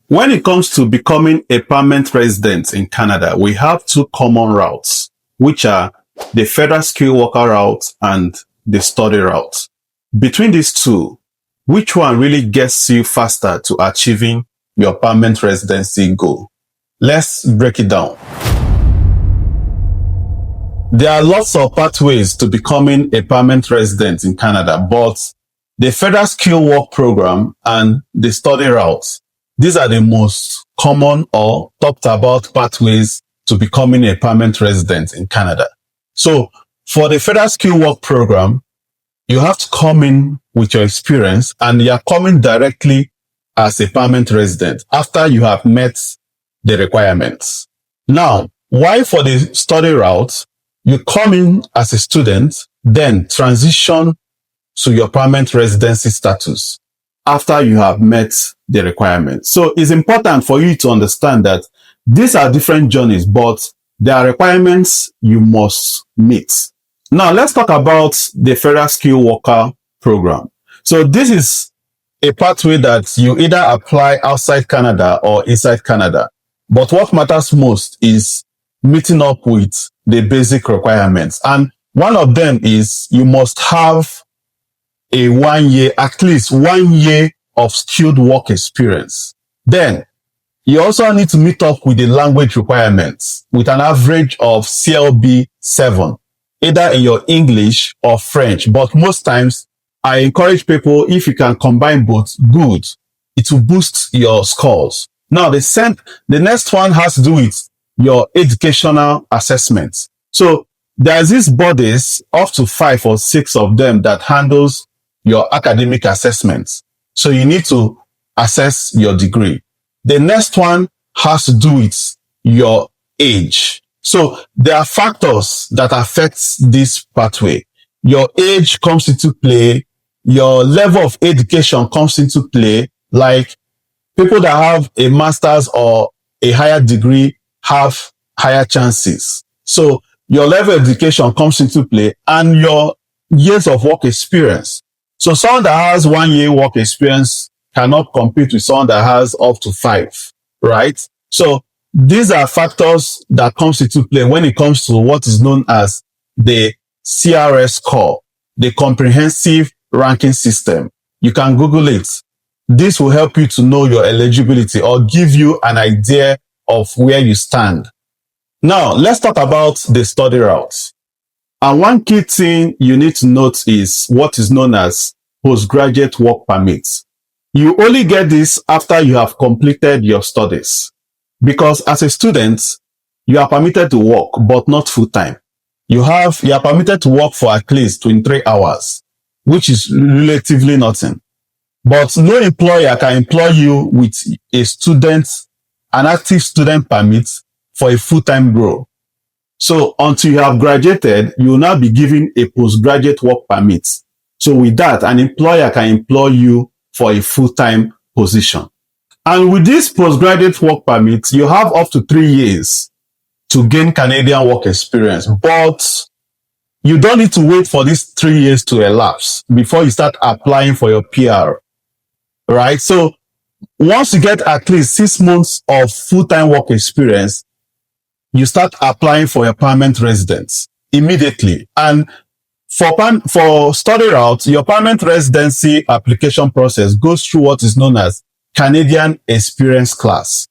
When it comes to becoming a permanent resident in Canada, we have two common routes, which are the federal skilled worker route and the study route. Between these two, which one really gets you faster to achieving your permanent residency goal? Let's break it down. There are lots of pathways to becoming a permanent resident in Canada, but the federal skilled work program and the study route, these are the most common or talked about pathways to becoming a permanent resident in Canada. So for the federal skilled work program, you have to come in with your experience and you are coming directly as a permanent resident after you have met the requirements. Now, why for the study route, you come in as a student, then transition to your permanent residency status after you have met the requirements. So it's important for you to understand that these are different journeys, but there are requirements you must meet. Now, let's talk about the federal skilled worker program. So this is a pathway that you either apply outside Canada or inside Canada. But what matters most is meeting up with the basic requirements. And one of them is you must have at least 1 year of skilled work experience. Then you also need to meet up with the language requirements with an average of CLB 7, either in your English or French. But most times I encourage people, if you can combine both, good. It will boost your scores. Now the next one has to do with your educational assessments. So there's these bodies, up to 5 or 6 of them, that handles your academic assessments. So you need to assess your degree. The next one has to do with your age. So there are factors that affect this pathway. Your age comes into play. Your level of education comes into play. Like people that have a master's or a higher degree have higher chances. So your level of education comes into play and your years of work experience. So someone that has 1 year work experience cannot compete with someone that has up to 5, right? So these are factors that comes into play when it comes to what is known as the CRS score, the comprehensive ranking system. You can Google it. This will help you to know your eligibility or give you an idea of where you stand. Now, let's talk about the study route. And one key thing you need to note is what is known as postgraduate work permits. You only get this after you have completed your studies. Because as a student, you are permitted to work, but not full time. You are permitted to work for at least 23 hours, which is relatively nothing. But no employer can employ you with an active student permit for a full-time role. So until you have graduated, you will now be given a postgraduate work permit. So with that, an employer can employ you for a full-time position. And with this postgraduate work permit, you have up to 3 years to gain Canadian work experience. But you don't need to wait for these 3 years to elapse before you start applying for your PR, right? So once you get at least 6 months of full-time work experience, you start applying for your permanent residence immediately. And for study route, your permanent residency application process goes through what is known as Canadian Experience Class,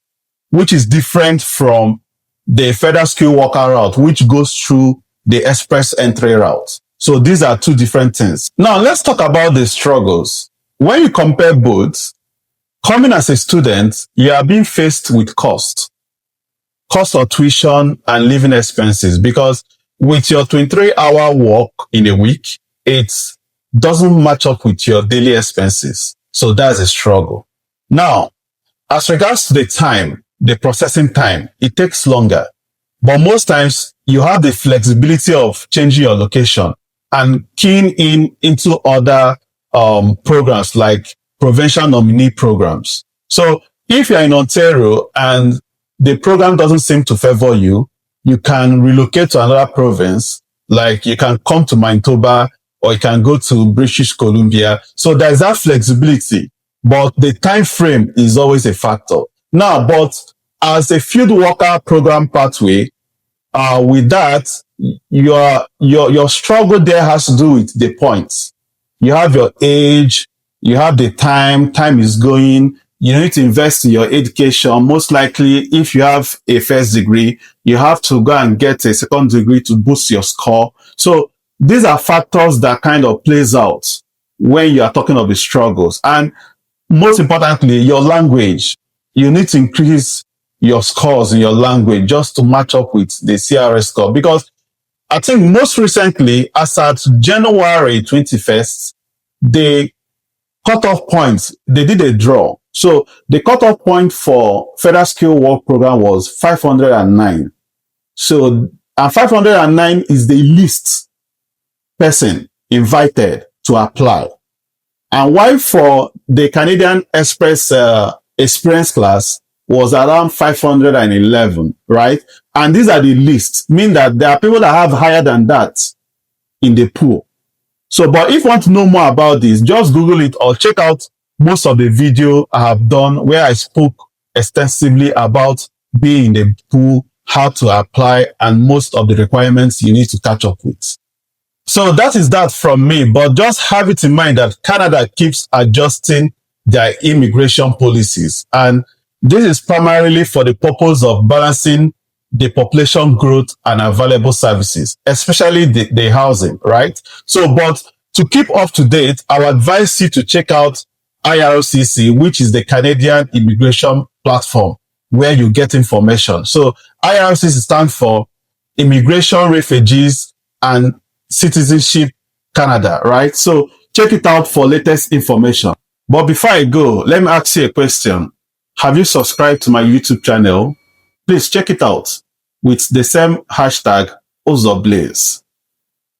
which is different from the federal skilled worker route, which goes through the express entry route. So these are two different things. Now let's talk about the struggles. When you compare both, coming as a student, you are being faced with cost of tuition and living expenses, because with your 23-hour work in a week, it doesn't match up with your daily expenses. So that's a struggle. Now, as regards to the processing time, it takes longer. But most times you have the flexibility of changing your location and keying into other programs like provincial nominee programs. So if you're in Ontario and the program doesn't seem to favor you, you can relocate to another province. Like you can come to Manitoba or you can go to British Columbia. So there's that flexibility, but the time frame is always a factor. Now, but as a field worker program pathway, with that, your struggle there has to do with the points. You have your age, you have the time is going, you need to invest in your education. Most likely, if you have a first degree, you have to go and get a second degree to boost your score. So these are factors that kind of plays out when you are talking of the struggles. And most importantly, your language. You need to increase your scores in your language just to match up with the CRS score. Because I think most recently, as at January 21st, the cutoff points, they did a draw. So the cutoff point for Federal Skill Work Program was 509. So, and 509 is the least person invited to apply. And while for the Canadian Express experience class was around 511, right? And these are the lists, mean that there are people that have higher than that in the pool. So, but if you want to know more about this, just Google it or check out most of the video I have done where I spoke extensively about being in the pool, how to apply, and most of the requirements you need to catch up with. So that is that from me, but just have it in mind that Canada keeps adjusting their immigration policies. And this is primarily for the purpose of balancing the population growth and available services, especially the housing, right? So, but to keep up to date, I would advise you to check out IRCC, which is the Canadian Immigration Platform, where you get information. So IRCC stands for Immigration, Refugees, and Citizenship Canada, right? So check it out for latest information. But before I go, let me ask you a question. Have you subscribed to my YouTube channel? Please check it out with the same hashtag Ozoblaze.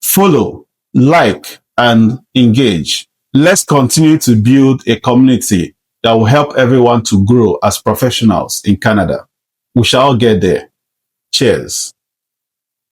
Follow, like, and engage. Let's continue to build a community that will help everyone to grow as professionals in Canada. We shall get there. Cheers.